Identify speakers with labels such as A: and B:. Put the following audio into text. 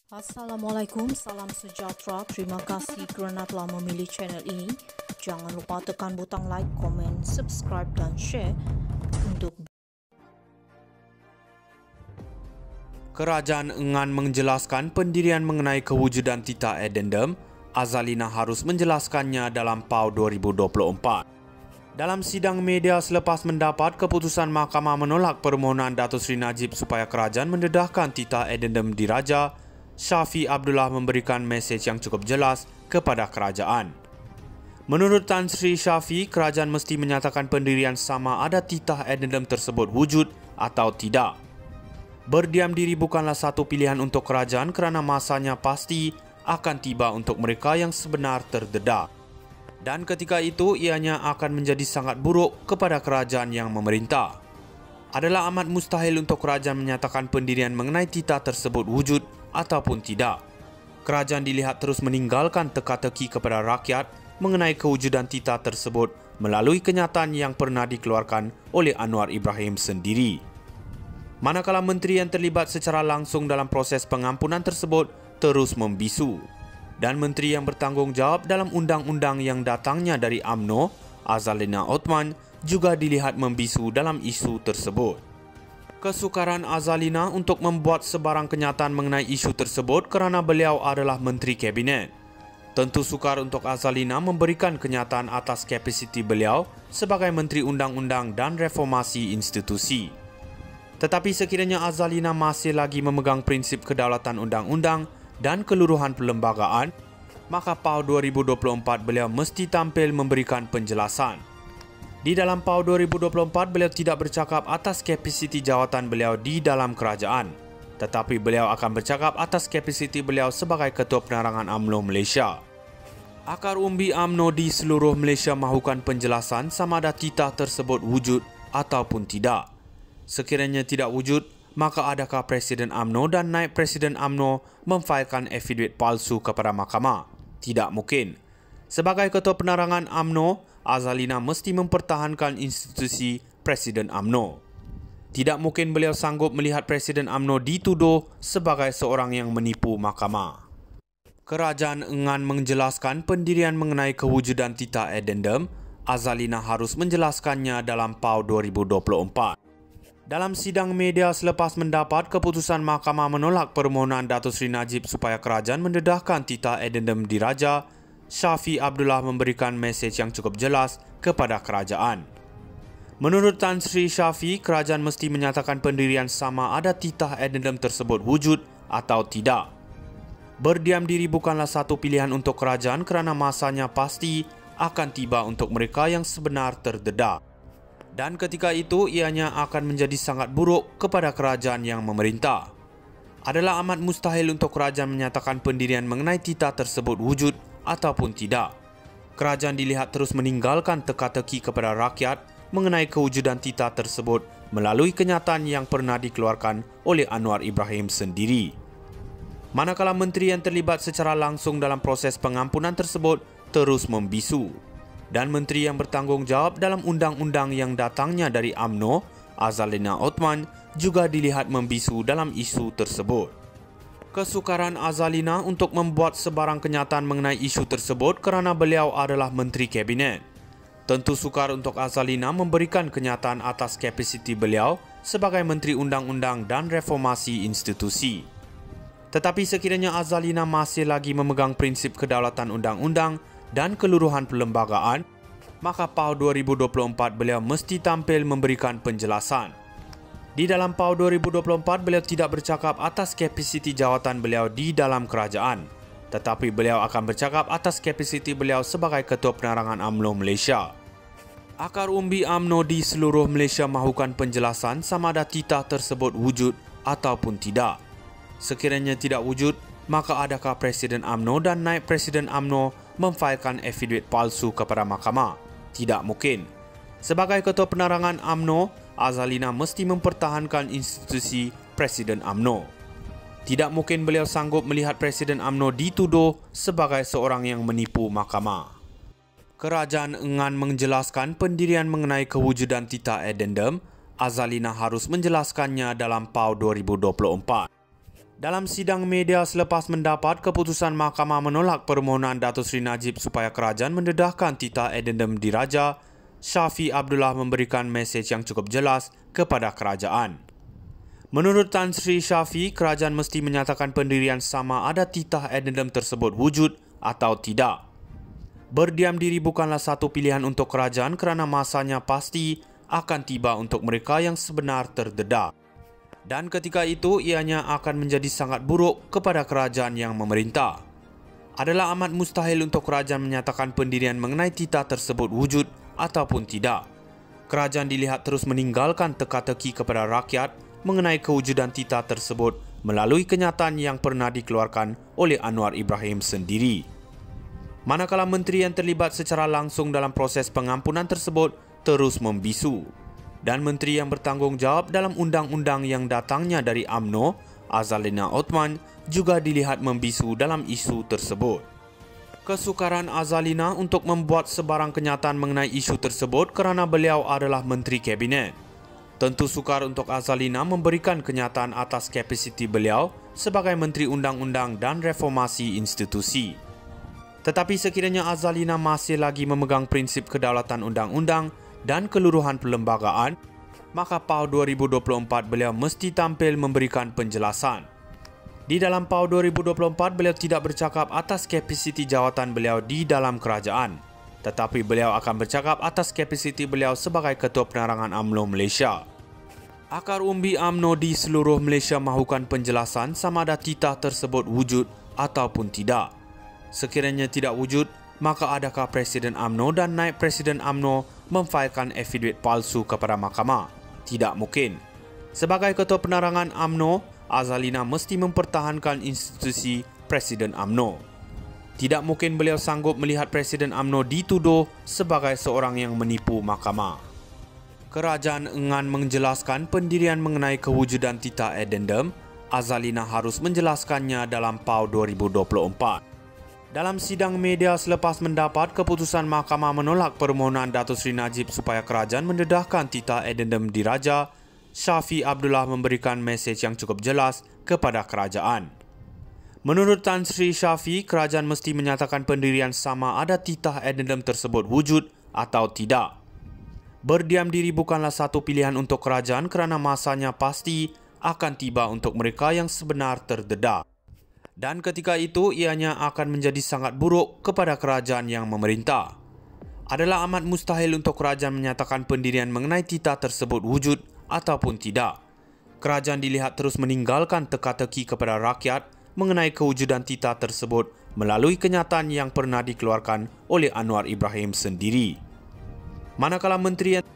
A: Assalamualaikum, salam sejahtera. Terima kasih kerana telah memilih channel ini. Jangan lupa tekan butang like, komen, subscribe dan share untuk
B: Kerajaan enggan menjelaskan pendirian mengenai kewujudan Tita Addendum. Azalina harus menjelaskannya dalam PAU 2024. Dalam sidang media selepas mendapat keputusan mahkamah menolak permohonan Datuk Seri Najib supaya kerajaan mendedahkan Tita Addendum diraja, Shafie Abdullah memberikan mesej yang cukup jelas kepada kerajaan. Menurut Tan Sri Shafie, kerajaan mesti menyatakan pendirian sama ada Tita Addendum tersebut wujud atau tidak. Berdiam diri bukanlah satu pilihan untuk kerajaan kerana masanya pasti akan tiba untuk mereka yang sebenar terdedah. Dan ketika itu, ianya akan menjadi sangat buruk kepada kerajaan yang memerintah. Adalah amat mustahil untuk kerajaan menyatakan pendirian mengenai Tita tersebut wujud ataupun tidak. Kerajaan dilihat terus meninggalkan teka-teki kepada rakyat mengenai kewujudan Tita tersebut melalui kenyataan yang pernah dikeluarkan oleh Anwar Ibrahim sendiri. Manakala menteri yang terlibat secara langsung dalam proses pengampunan tersebut terus membisu, dan menteri yang bertanggungjawab dalam undang-undang yang datangnya dari UMNO, Azalina Othman, juga dilihat membisu dalam isu tersebut. Kesukaran Azalina untuk membuat sebarang kenyataan mengenai isu tersebut kerana beliau adalah Menteri Kabinet. Tentu sukar untuk Azalina memberikan kenyataan atas kapasiti beliau sebagai Menteri Undang-Undang dan Reformasi Institusi. Tetapi sekiranya Azalina masih lagi memegang prinsip kedaulatan undang-undang dan keluruhan perlembagaan, maka PAU 2024 beliau mesti tampil memberikan penjelasan. Di dalam PAU 2024, beliau tidak bercakap atas kapasiti jawatan beliau di dalam kerajaan, tetapi beliau akan bercakap atas kapasiti beliau sebagai Ketua Penerangan UMNO Malaysia. Akar umbi UMNO di seluruh Malaysia mahukan penjelasan sama ada Tita tersebut wujud ataupun tidak. Sekiranya tidak wujud, maka adakah Presiden UMNO dan Naib Presiden UMNO memfailkan affidavit palsu kepada mahkamah? Tidak mungkin. Sebagai Ketua Penerangan UMNO, Azalina mesti mempertahankan institusi Presiden UMNO. Tidak mungkin beliau sanggup melihat Presiden UMNO dituduh sebagai seorang yang menipu mahkamah. Kerajaan enggan menjelaskan pendirian mengenai kewujudan Tita Addendum. Azalina harus menjelaskannya dalam PAU 2024. Dalam sidang media selepas mendapat keputusan mahkamah menolak permohonan Datuk Seri Najib supaya kerajaan mendedahkan Tita Addendum diraja, Shafie Abdullah memberikan mesej yang cukup jelas kepada kerajaan. Menurut Tan Sri Shafie, kerajaan mesti menyatakan pendirian sama ada Tita Addendum tersebut wujud atau tidak. Berdiam diri bukanlah satu pilihan untuk kerajaan kerana masanya pasti akan tiba untuk mereka yang sebenar terdedah. Dan ketika itu, ianya akan menjadi sangat buruk kepada kerajaan yang memerintah. Adalah amat mustahil untuk kerajaan menyatakan pendirian mengenai Tita tersebut wujud ataupun tidak. Kerajaan dilihat terus meninggalkan teka-teki kepada rakyat mengenai kewujudan Tita tersebut melalui kenyataan yang pernah dikeluarkan oleh Anwar Ibrahim sendiri. Manakala menteri yang terlibat secara langsung dalam proses pengampunan tersebut terus membisu, dan menteri yang bertanggungjawab dalam undang-undang yang datangnya dari UMNO, Azalina Othman, juga dilihat membisu dalam isu tersebut. Kesukaran Azalina untuk membuat sebarang kenyataan mengenai isu tersebut kerana beliau adalah Menteri Kabinet. Tentu sukar untuk Azalina memberikan kenyataan atas kapasiti beliau sebagai Menteri Undang-Undang dan Reformasi Institusi. Tetapi sekiranya Azalina masih lagi memegang prinsip kedaulatan undang-undang dan keluruhan perlembagaan, maka PAU 2024 beliau mesti tampil memberikan penjelasan. Di dalam PAU 2024, beliau tidak bercakap atas kapasiti jawatan beliau di dalam kerajaan, tetapi beliau akan bercakap atas kapasiti beliau sebagai Ketua Penerangan UMNO Malaysia. Akar umbi UMNO di seluruh Malaysia mahukan penjelasan sama ada Tita tersebut wujud ataupun tidak. Sekiranya tidak wujud, maka adakah Presiden UMNO dan Naib Presiden UMNO memfailkan affidavit palsu kepada mahkamah? Tidak mungkin. Sebagai Ketua Penerangan UMNO, Azalina mesti mempertahankan institusi Presiden UMNO. Tidak mungkin beliau sanggup melihat Presiden UMNO dituduh sebagai seorang yang menipu mahkamah. Kerajaan enggan menjelaskan pendirian mengenai kewujudan Tita Addendum. Azalina harus menjelaskannya dalam PAU 2024. Dalam sidang media selepas mendapat keputusan mahkamah menolak permohonan Datuk Seri Najib supaya kerajaan mendedahkan titah addendum diraja, Shafie Abdullah memberikan mesej yang cukup jelas kepada kerajaan. Menurut Tan Sri Shafie, kerajaan mesti menyatakan pendirian sama ada titah addendum tersebut wujud atau tidak. Berdiam diri bukanlah satu pilihan untuk kerajaan kerana masanya pasti akan tiba untuk mereka yang sebenar terdedah. Dan ketika itu, ianya akan menjadi sangat buruk kepada kerajaan yang memerintah. Adalah amat mustahil untuk kerajaan menyatakan pendirian mengenai titah tersebut wujud ataupun tidak. Kerajaan dilihat terus meninggalkan teka-teki kepada rakyat mengenai kewujudan titah tersebut melalui kenyataan yang pernah dikeluarkan oleh Anwar Ibrahim sendiri. Manakala menteri yang terlibat secara langsung dalam proses pengampunan tersebut terus membisu. Dan menteri yang bertanggungjawab dalam undang-undang yang datangnya dari UMNO, Azalina Othman, juga dilihat membisu dalam isu tersebut. Kesukaran Azalina untuk membuat sebarang kenyataan mengenai isu tersebut kerana beliau adalah menteri kabinet. Tentu sukar untuk Azalina memberikan kenyataan atas kapasiti beliau sebagai menteri undang-undang dan reformasi institusi. Tetapi sekiranya Azalina masih lagi memegang prinsip kedaulatan undang-undang dan keluruhan perlembagaan, maka PAU 2024 beliau mesti tampil memberikan penjelasan. Di dalam PAU 2024, beliau tidak bercakap atas kapasiti jawatan beliau di dalam kerajaan, tetapi beliau akan bercakap atas kapasiti beliau sebagai Ketua Penerangan UMNO Malaysia. Akar umbi UMNO di seluruh Malaysia mahukan penjelasan sama ada titah tersebut wujud ataupun tidak. Sekiranya tidak wujud, maka adakah Presiden UMNO dan Naib Presiden UMNO memfailkan affidavit palsu kepada mahkamah? Tidak mungkin. Sebagai Ketua Penerangan UMNO, Azalina mesti mempertahankan institusi Presiden UMNO. Tidak mungkin beliau sanggup melihat Presiden UMNO dituduh sebagai seorang yang menipu mahkamah. Kerajaan enggan menjelaskan pendirian mengenai kewujudan titah addendum. Azalina harus menjelaskannya dalam PAU 2024. Dalam sidang media selepas mendapat keputusan mahkamah menolak permohonan Datuk Seri Najib supaya kerajaan mendedahkan titah addendum diraja, Shafie Abdullah memberikan mesej yang cukup jelas kepada kerajaan. Menurut Tan Sri Shafie, kerajaan mesti menyatakan pendirian sama ada titah addendum tersebut wujud atau tidak. Berdiam diri bukanlah satu pilihan untuk kerajaan kerana masanya pasti akan tiba untuk mereka yang sebenar terdedah. Dan ketika itu, ianya akan menjadi sangat buruk kepada kerajaan yang memerintah. Adalah amat mustahil untuk kerajaan menyatakan pendirian mengenai titah tersebut wujud ataupun tidak. Kerajaan dilihat terus meninggalkan teka-teki kepada rakyat mengenai kewujudan titah tersebut melalui kenyataan yang pernah dikeluarkan oleh Anwar Ibrahim sendiri. Manakala menteri yang